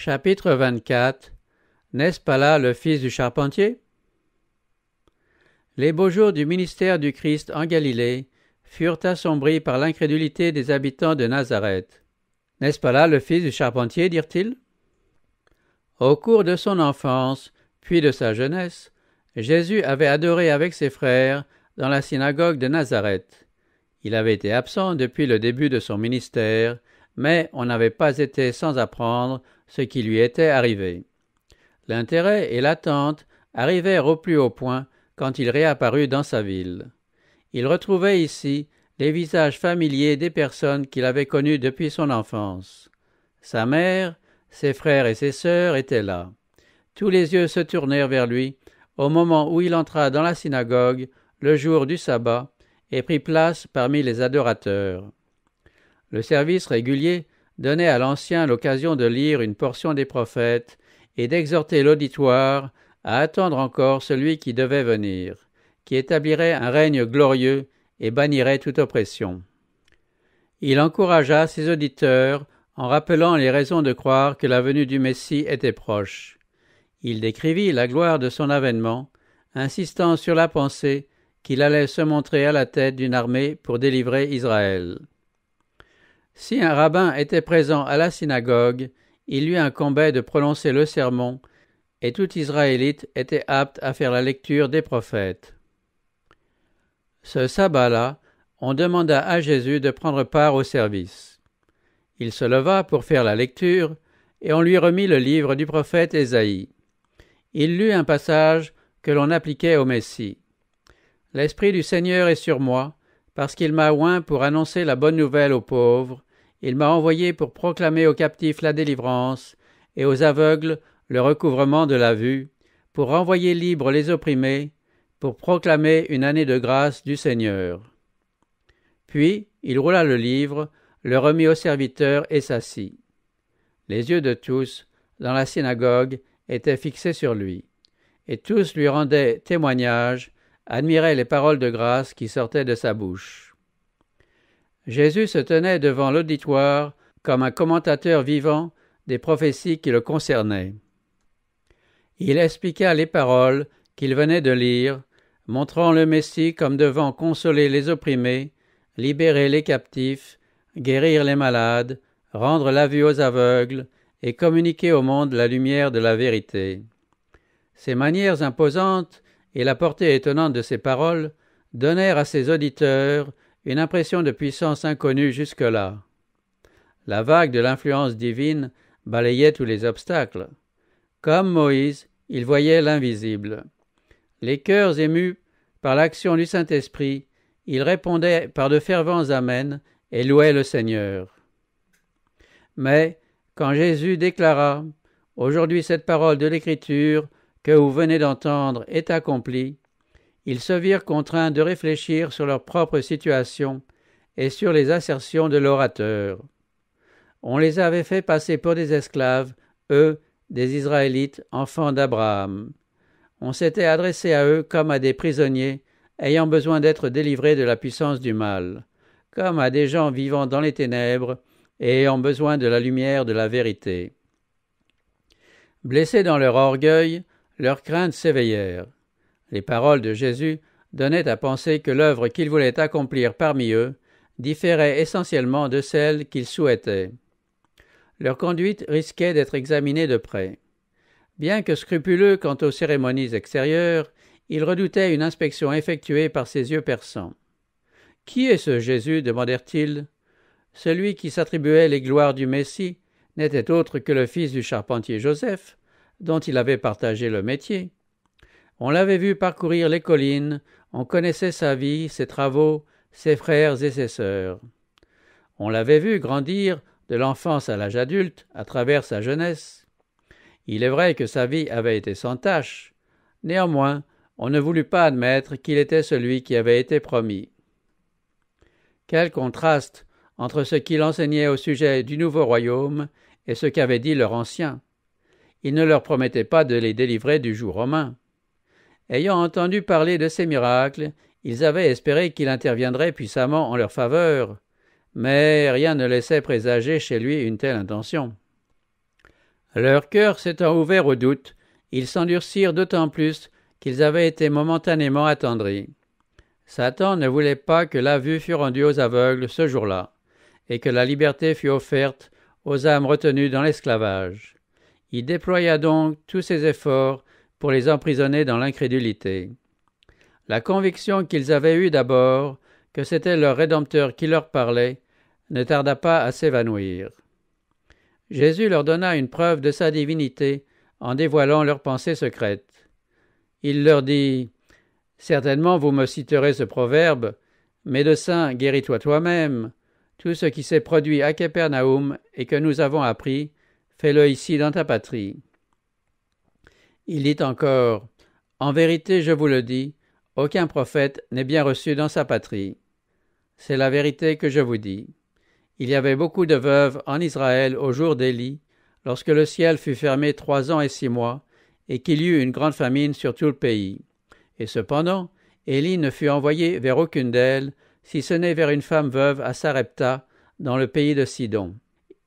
Chapitre 24. N'est-ce pas là le fils du charpentier? Les beaux jours du ministère du Christ en Galilée furent assombris par l'incrédulité des habitants de Nazareth. N'est-ce pas là le fils du charpentier, dirent-ils? Au cours de son enfance, puis de sa jeunesse, Jésus avait adoré avec ses frères dans la synagogue de Nazareth. Il avait été absent depuis le début de son ministère, mais on n'avait pas été sans apprendre ce qui lui était arrivé. L'intérêt et l'attente arrivèrent au plus haut point quand il réapparut dans sa ville. Il retrouvait ici les visages familiers des personnes qu'il avait connues depuis son enfance. Sa mère, ses frères et ses sœurs étaient là. Tous les yeux se tournèrent vers lui au moment où il entra dans la synagogue le jour du sabbat et prit place parmi les adorateurs. Le service régulier donnait à l'ancien l'occasion de lire une portion des prophètes et d'exhorter l'auditoire à attendre encore celui qui devait venir, qui établirait un règne glorieux et bannirait toute oppression. Il encouragea ses auditeurs en rappelant les raisons de croire que la venue du Messie était proche. Il décrivit la gloire de son avènement, insistant sur la pensée qu'il allait se montrer à la tête d'une armée pour délivrer Israël. Si un rabbin était présent à la synagogue, il lui incombait de prononcer le sermon, et tout Israélite était apte à faire la lecture des prophètes. Ce sabbat-là, on demanda à Jésus de prendre part au service. Il se leva pour faire la lecture, et on lui remit le livre du prophète Ésaïe. Il lut un passage que l'on appliquait au Messie. « L'Esprit du Seigneur est sur moi, parce qu'il m'a oint pour annoncer la bonne nouvelle aux pauvres. Il m'a envoyé pour proclamer aux captifs la délivrance, et aux aveugles le recouvrement de la vue, pour renvoyer libres les opprimés, pour proclamer une année de grâce du Seigneur. » Puis il roula le livre, le remit au serviteur et s'assit. Les yeux de tous, dans la synagogue, étaient fixés sur lui, et tous lui rendaient témoignage, admiraient les paroles de grâce qui sortaient de sa bouche. Jésus se tenait devant l'auditoire comme un commentateur vivant des prophéties qui le concernaient. Il expliqua les paroles qu'il venait de lire, montrant le Messie comme devant consoler les opprimés, libérer les captifs, guérir les malades, rendre la vue aux aveugles et communiquer au monde la lumière de la vérité. Ses manières imposantes et la portée étonnante de ses paroles donnèrent à ses auditeurs une impression de puissance inconnue jusque-là. La vague de l'influence divine balayait tous les obstacles. Comme Moïse, il voyait l'invisible. Les cœurs émus par l'action du Saint-Esprit, ils répondaient par de fervents Amen et louaient le Seigneur. Mais quand Jésus déclara « Aujourd'hui cette parole de l'Écriture que vous venez d'entendre est accomplie », ils se virent contraints de réfléchir sur leur propre situation et sur les assertions de l'orateur. On les avait fait passer pour des esclaves, eux, des Israélites, enfants d'Abraham. On s'était adressé à eux comme à des prisonniers ayant besoin d'être délivrés de la puissance du mal, comme à des gens vivant dans les ténèbres et ayant besoin de la lumière de la vérité. Blessés dans leur orgueil, leurs craintes s'éveillèrent. Les paroles de Jésus donnaient à penser que l'œuvre qu'il voulait accomplir parmi eux différait essentiellement de celle qu'ils souhaitaient. Leur conduite risquait d'être examinée de près. Bien que scrupuleux quant aux cérémonies extérieures, ils redoutaient une inspection effectuée par ses yeux perçants. « Qui est ce Jésus » demandèrent-ils. Celui qui s'attribuait les gloires du Messie n'était autre que le fils du charpentier Joseph, dont il avait partagé le métier. On l'avait vu parcourir les collines, on connaissait sa vie, ses travaux, ses frères et ses sœurs. On l'avait vu grandir de l'enfance à l'âge adulte, à travers sa jeunesse. Il est vrai que sa vie avait été sans tache. Néanmoins, on ne voulut pas admettre qu'il était celui qui avait été promis. Quel contraste entre ce qu'il enseignait au sujet du nouveau royaume et ce qu'avait dit leur ancien. Il ne leur promettait pas de les délivrer du joug romain. Ayant entendu parler de ces miracles, ils avaient espéré qu'il interviendrait puissamment en leur faveur, mais rien ne laissait présager chez lui une telle intention. Leur cœur s'étant ouvert au doute, ils s'endurcirent d'autant plus qu'ils avaient été momentanément attendris. Satan ne voulait pas que la vue fût rendue aux aveugles ce jour-là, et que la liberté fût offerte aux âmes retenues dans l'esclavage. Il déploya donc tous ses efforts pour les emprisonner dans l'incrédulité. La conviction qu'ils avaient eue d'abord que c'était leur Rédempteur qui leur parlait ne tarda pas à s'évanouir. Jésus leur donna une preuve de sa divinité en dévoilant leurs pensées secrètes. Il leur dit « Certainement vous me citerez ce proverbe, Médecin, guéris-toi toi-même. Tout ce qui s'est produit à Capernaum et que nous avons appris, fais-le ici dans ta patrie. » Il dit encore « En vérité, je vous le dis, aucun prophète n'est bien reçu dans sa patrie. C'est la vérité que je vous dis. Il y avait beaucoup de veuves en Israël au jour d'Élie, lorsque le ciel fut fermé 3 ans et 6 mois, et qu'il y eut une grande famine sur tout le pays. Et cependant, Élie ne fut envoyé vers aucune d'elles, si ce n'est vers une femme veuve à Sarepta, dans le pays de Sidon.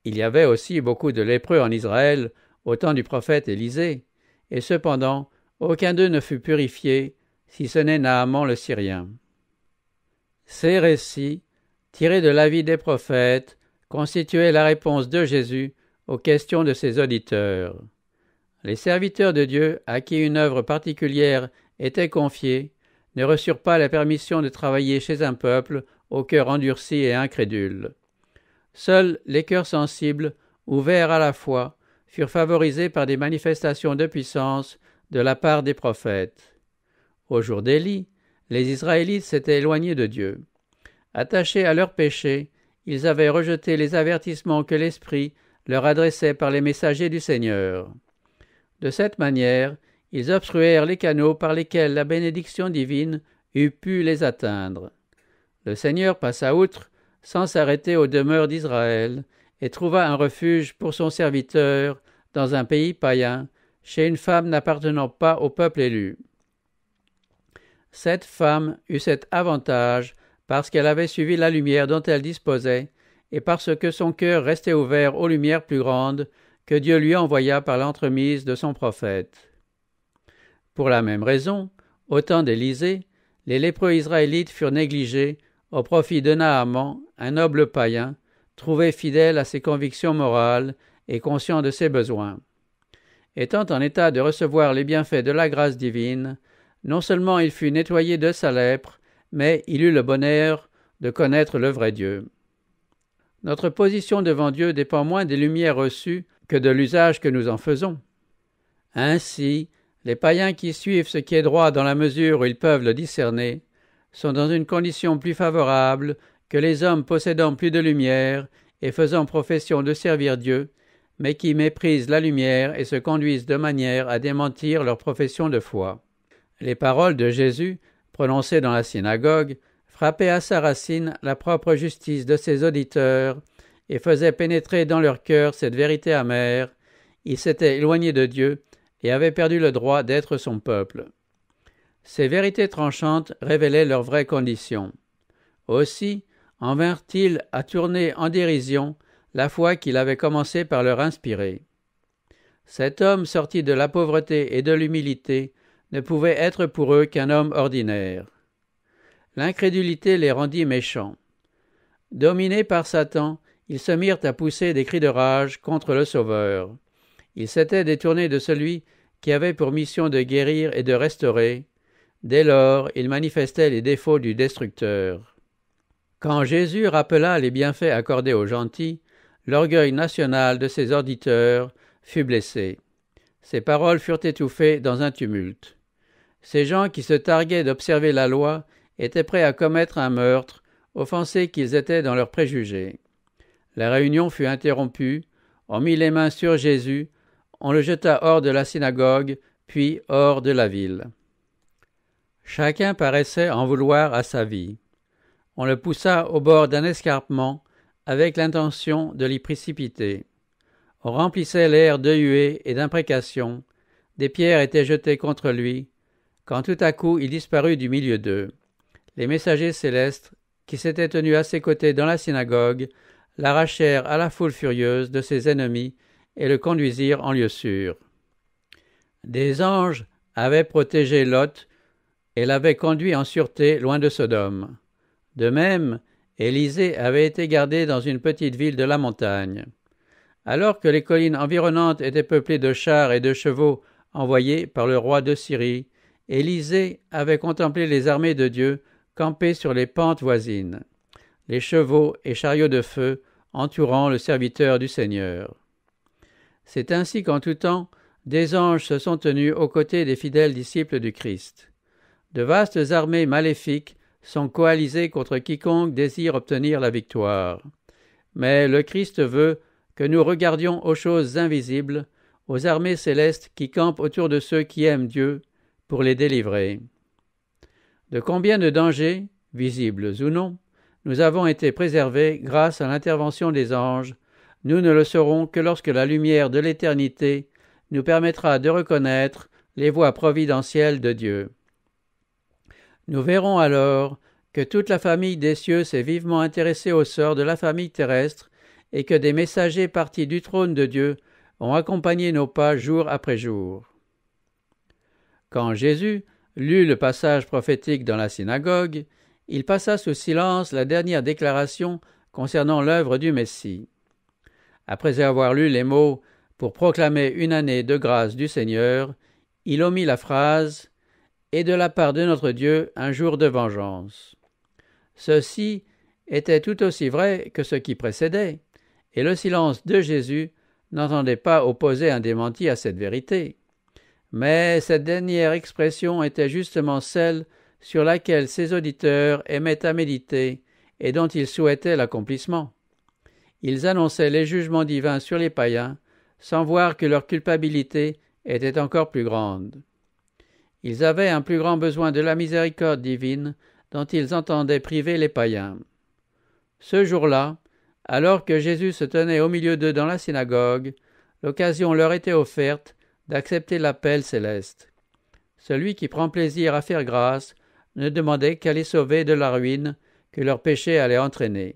Il y avait aussi beaucoup de lépreux en Israël au temps du prophète Élisée, et cependant, aucun d'eux ne fut purifié, si ce n'est Naaman le Syrien. Ces récits, tirés de la vie des prophètes, constituaient la réponse de Jésus aux questions de ses auditeurs. Les serviteurs de Dieu, à qui une œuvre particulière était confiée, ne reçurent pas la permission de travailler chez un peuple au cœur endurci et incrédule. Seuls les cœurs sensibles, ouverts à la foi, furent favorisés par des manifestations de puissance de la part des prophètes. Au jour d'Élie, les Israélites s'étaient éloignés de Dieu. Attachés à leurs péchés, ils avaient rejeté les avertissements que l'Esprit leur adressait par les messagers du Seigneur. De cette manière, ils obstruèrent les canaux par lesquels la bénédiction divine eût pu les atteindre. Le Seigneur passa outre, sans s'arrêter aux demeures d'Israël, et trouva un refuge pour son serviteur dans un pays païen, chez une femme n'appartenant pas au peuple élu. Cette femme eut cet avantage parce qu'elle avait suivi la lumière dont elle disposait, et parce que son cœur restait ouvert aux lumières plus grandes que Dieu lui envoya par l'entremise de son prophète. Pour la même raison, au temps d'Élisée, les lépreux israélites furent négligés au profit de Naaman, un noble païen, trouvé fidèle à ses convictions morales et conscient de ses besoins. Étant en état de recevoir les bienfaits de la grâce divine, non seulement il fut nettoyé de sa lèpre, mais il eut le bonheur de connaître le vrai Dieu. Notre position devant Dieu dépend moins des lumières reçues que de l'usage que nous en faisons. Ainsi, les païens qui suivent ce qui est droit dans la mesure où ils peuvent le discerner sont dans une condition plus favorable que les hommes possédant plus de lumière et faisant profession de servir Dieu, mais qui méprisent la lumière et se conduisent de manière à démentir leur profession de foi. Les paroles de Jésus, prononcées dans la synagogue, frappaient à sa racine la propre justice de ses auditeurs et faisaient pénétrer dans leur cœur cette vérité amère. Ils s'étaient éloignés de Dieu et avaient perdu le droit d'être son peuple. Ces vérités tranchantes révélaient leurs vraies conditions. Aussi en vinrent-ils à tourner en dérision la foi qu'il avait commencé par leur inspirer. Cet homme sorti de la pauvreté et de l'humilité ne pouvait être pour eux qu'un homme ordinaire. L'incrédulité les rendit méchants. Dominés par Satan, ils se mirent à pousser des cris de rage contre le Sauveur. Ils s'étaient détournés de celui qui avait pour mission de guérir et de restaurer. Dès lors, ils manifestaient les défauts du destructeur. Quand Jésus rappela les bienfaits accordés aux gentils, l'orgueil national de ses auditeurs fut blessé. Ses paroles furent étouffées dans un tumulte. Ces gens qui se targuaient d'observer la loi étaient prêts à commettre un meurtre, offensés qu'ils étaient dans leurs préjugés. La réunion fut interrompue, on mit les mains sur Jésus, on le jeta hors de la synagogue, puis hors de la ville. Chacun paraissait en vouloir à sa vie. On le poussa au bord d'un escarpement, avec l'intention de l'y précipiter. On remplissait l'air de huées et d'imprécations, des pierres étaient jetées contre lui, quand tout à coup il disparut du milieu d'eux. Les messagers célestes, qui s'étaient tenus à ses côtés dans la synagogue, l'arrachèrent à la foule furieuse de ses ennemis et le conduisirent en lieu sûr. Des anges avaient protégé Lot et l'avaient conduit en sûreté loin de Sodome. De même, Élisée avait été gardé dans une petite ville de la montagne. Alors que les collines environnantes étaient peuplées de chars et de chevaux envoyés par le roi de Syrie, Élisée avait contemplé les armées de Dieu campées sur les pentes voisines, les chevaux et chariots de feu entourant le serviteur du Seigneur. C'est ainsi qu'en tout temps, des anges se sont tenus aux côtés des fidèles disciples du Christ. De vastes armées maléfiques sont coalisées contre quiconque désire obtenir la victoire. Mais le Christ veut que nous regardions aux choses invisibles, aux armées célestes qui campent autour de ceux qui aiment Dieu, pour les délivrer. De combien de dangers, visibles ou non, nous avons été préservés grâce à l'intervention des anges, nous ne le saurons que lorsque la lumière de l'éternité nous permettra de reconnaître les voies providentielles de Dieu. Nous verrons alors que toute la famille des cieux s'est vivement intéressée au sort de la famille terrestre et que des messagers partis du trône de Dieu ont accompagné nos pas jour après jour. Quand Jésus lut le passage prophétique dans la synagogue, il passa sous silence la dernière déclaration concernant l'œuvre du Messie. Après avoir lu les mots « pour proclamer une année de grâce du Seigneur », il omit la phrase « et de la part de notre Dieu un jour de vengeance ». Ceci était tout aussi vrai que ce qui précédait, et le silence de Jésus n'entendait pas opposer un démenti à cette vérité. Mais cette dernière expression était justement celle sur laquelle ses auditeurs aimaient à méditer et dont ils souhaitaient l'accomplissement. Ils annonçaient les jugements divins sur les païens, sans voir que leur culpabilité était encore plus grande. Ils avaient un plus grand besoin de la miséricorde divine dont ils entendaient priver les païens. Ce jour-là, alors que Jésus se tenait au milieu d'eux dans la synagogue, l'occasion leur était offerte d'accepter l'appel céleste. Celui qui prend plaisir à faire grâce ne demandait qu'à les sauver de la ruine que leur péché allait entraîner.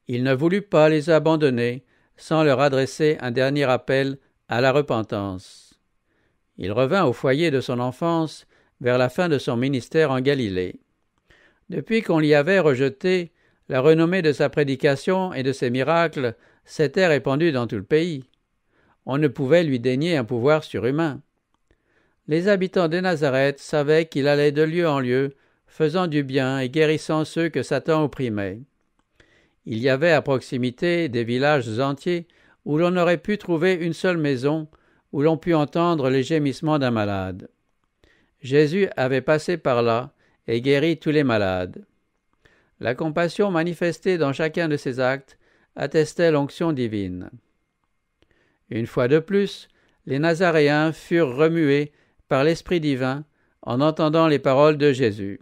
Il ne voulut pas les abandonner sans leur adresser un dernier appel à la repentance. Il revint au foyer de son enfance vers la fin de son ministère en Galilée. Depuis qu'on l'y avait rejeté, la renommée de sa prédication et de ses miracles s'était répandue dans tout le pays. On ne pouvait lui dénier un pouvoir surhumain. Les habitants de Nazareth savaient qu'il allait de lieu en lieu, faisant du bien et guérissant ceux que Satan opprimait. Il y avait à proximité des villages entiers où l'on aurait pu trouver une seule maison où l'on put entendre les gémissements d'un malade. Jésus avait passé par là et guéri tous les malades. La compassion manifestée dans chacun de ses actes attestait l'onction divine. Une fois de plus, les Nazaréens furent remués par l'Esprit divin en entendant les paroles de Jésus.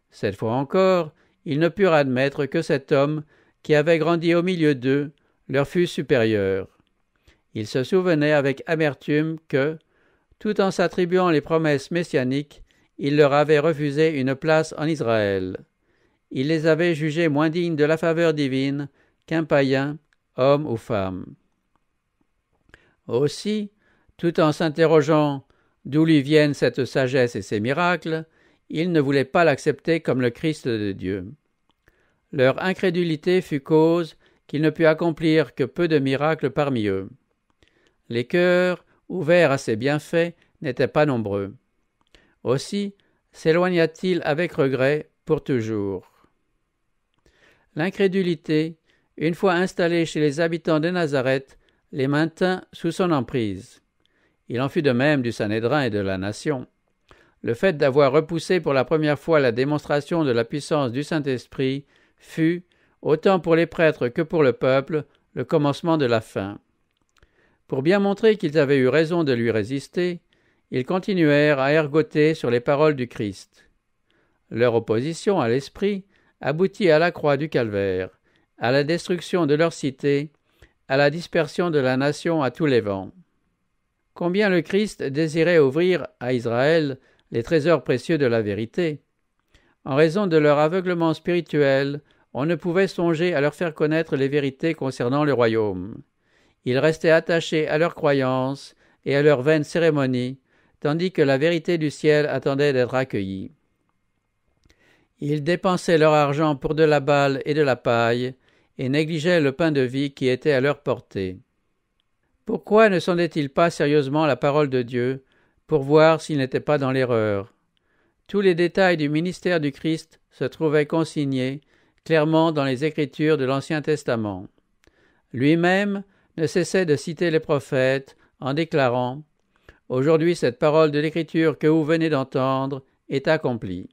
Cette fois encore, ils ne purent admettre que cet homme qui avait grandi au milieu d'eux leur fût supérieur. Ils se souvenaient avec amertume que, tout en s'attribuant les promesses messianiques, il leur avait refusé une place en Israël. Il les avait jugés moins dignes de la faveur divine qu'un païen, homme ou femme. Aussi, tout en s'interrogeant d'où lui viennent cette sagesse et ces miracles, ils ne voulaient pas l'accepter comme le Christ de Dieu. Leur incrédulité fut cause qu'il ne put accomplir que peu de miracles parmi eux. Les cœurs, ouverts à ses bienfaits, n'étaient pas nombreux. Aussi s'éloigna-t-il avec regret pour toujours. L'incrédulité, une fois installée chez les habitants de Nazareth, les maintint sous son emprise. Il en fut de même du Sanhédrin et de la nation. Le fait d'avoir repoussé pour la première fois la démonstration de la puissance du Saint-Esprit fut, autant pour les prêtres que pour le peuple, le commencement de la fin. Pour bien montrer qu'ils avaient eu raison de lui résister, ils continuèrent à ergoter sur les paroles du Christ. Leur opposition à l'Esprit aboutit à la croix du Calvaire, à la destruction de leur cité, à la dispersion de la nation à tous les vents. Combien le Christ désirait ouvrir à Israël les trésors précieux de la vérité. En raison de leur aveuglement spirituel, on ne pouvait songer à leur faire connaître les vérités concernant le royaume. Ils restaient attachés à leurs croyances et à leurs vaines cérémonies, tandis que la vérité du ciel attendait d'être accueillie. Ils dépensaient leur argent pour de la balle et de la paille, et négligeaient le pain de vie qui était à leur portée. Pourquoi ne sondaient-ils pas sérieusement la parole de Dieu, pour voir s'ils n'étaient pas dans l'erreur? Tous les détails du ministère du Christ se trouvaient consignés clairement dans les Écritures de l'Ancien Testament. Lui-même ne cessait de citer les prophètes en déclarant « Aujourd'hui cette parole de l'Écriture que vous venez d'entendre est accomplie ».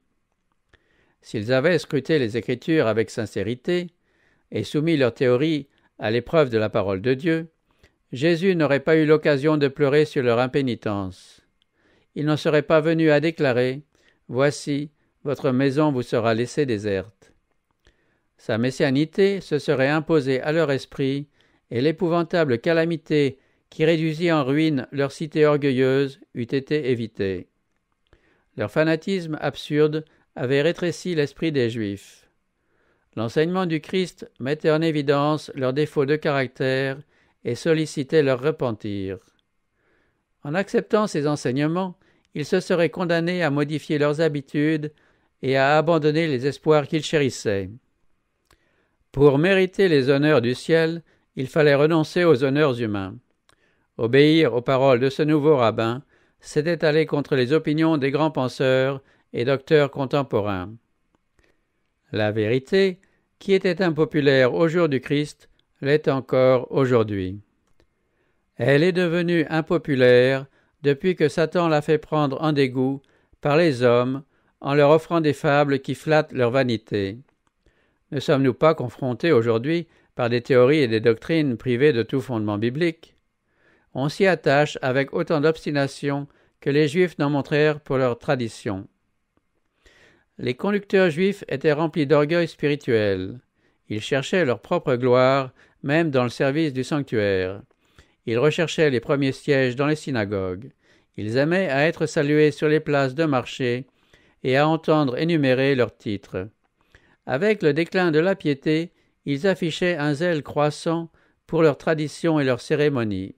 S'ils avaient scruté les Écritures avec sincérité et soumis leur théorie à l'épreuve de la parole de Dieu, Jésus n'aurait pas eu l'occasion de pleurer sur leur impénitence. Il n'en serait pas venu à déclarer « Voici, votre maison vous sera laissée déserte ». Sa messianité se serait imposée à leur esprit et l'épouvantable calamité qui réduisit en ruine leur cité orgueilleuse eût été évitée. Leur fanatisme absurde avait rétréci l'esprit des Juifs. L'enseignement du Christ mettait en évidence leurs défauts de caractère et sollicitait leur repentir. En acceptant ces enseignements, ils se seraient condamnés à modifier leurs habitudes et à abandonner les espoirs qu'ils chérissaient. Pour mériter les honneurs du ciel, il fallait renoncer aux honneurs humains. Obéir aux paroles de ce nouveau rabbin, c'était aller contre les opinions des grands penseurs et docteurs contemporains. La vérité, qui était impopulaire au jour du Christ, l'est encore aujourd'hui. Elle est devenue impopulaire depuis que Satan l'a fait prendre en dégoût par les hommes en leur offrant des fables qui flattent leur vanité. Ne sommes-nous pas confrontés aujourd'hui par des théories et des doctrines privées de tout fondement biblique? On s'y attache avec autant d'obstination que les Juifs n'en montrèrent pour leur tradition. Les conducteurs juifs étaient remplis d'orgueil spirituel. Ils cherchaient leur propre gloire, même dans le service du sanctuaire. Ils recherchaient les premiers sièges dans les synagogues. Ils aimaient à être salués sur les places de marché et à entendre énumérer leurs titres. Avec le déclin de la piété, ils affichaient un zèle croissant pour leurs traditions et leurs cérémonies.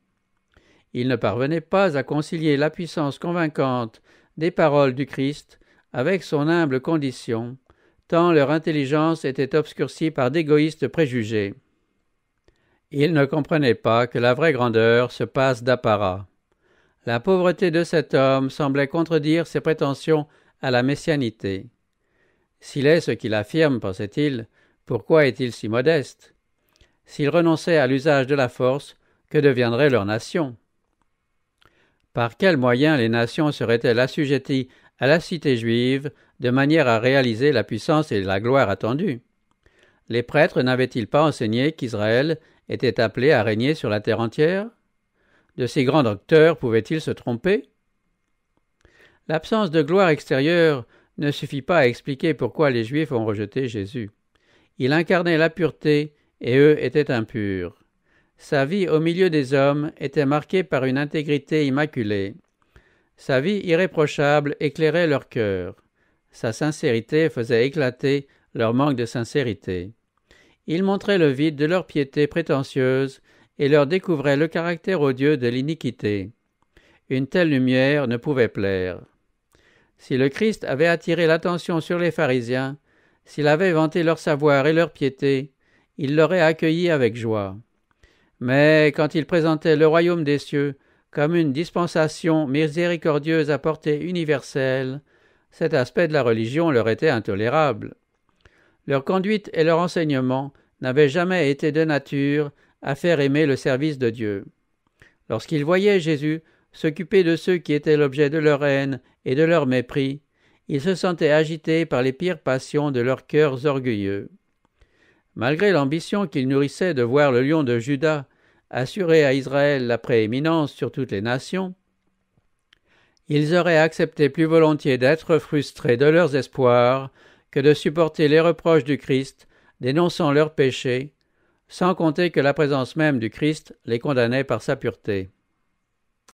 Ils ne parvenaient pas à concilier la puissance convaincante des paroles du Christ avec son humble condition, tant leur intelligence était obscurcie par d'égoïstes préjugés. Ils ne comprenaient pas que la vraie grandeur se passe d'apparat. La pauvreté de cet homme semblait contredire ses prétentions à la messianité. S'il est ce qu'il affirme, pensait-il, pourquoi est-il si modeste? S'il renonçait à l'usage de la force, que deviendrait leur nation? Par quels moyens les nations seraient-elles assujetties à la cité juive de manière à réaliser la puissance et la gloire attendues? Les prêtres n'avaient-ils pas enseigné qu'Israël était appelé à régner sur la terre entière? De si grands docteurs pouvaient-ils se tromper? L'absence de gloire extérieure ne suffit pas à expliquer pourquoi les Juifs ont rejeté Jésus. Il incarnait la pureté et eux étaient impurs. Sa vie au milieu des hommes était marquée par une intégrité immaculée. Sa vie irréprochable éclairait leur cœur. Sa sincérité faisait éclater leur manque de sincérité. Il montrait le vide de leur piété prétentieuse et leur découvrait le caractère odieux de l'iniquité. Une telle lumière ne pouvait plaire. Si le Christ avait attiré l'attention sur les pharisiens, s'il avait vanté leur savoir et leur piété, il l'aurait accueilli avec joie. Mais quand il présentait le royaume des cieux comme une dispensation miséricordieuse à portée universelle, cet aspect de la religion leur était intolérable. Leur conduite et leur enseignement n'avaient jamais été de nature à faire aimer le service de Dieu. Lorsqu'ils voyaient Jésus s'occuper de ceux qui étaient l'objet de leur haine et de leur mépris, ils se sentaient agités par les pires passions de leurs cœurs orgueilleux. Malgré l'ambition qu'ils nourrissaient de voir le lion de Juda assurer à Israël la prééminence sur toutes les nations, ils auraient accepté plus volontiers d'être frustrés de leurs espoirs que de supporter les reproches du Christ, dénonçant leurs péchés, sans compter que la présence même du Christ les condamnait par sa pureté.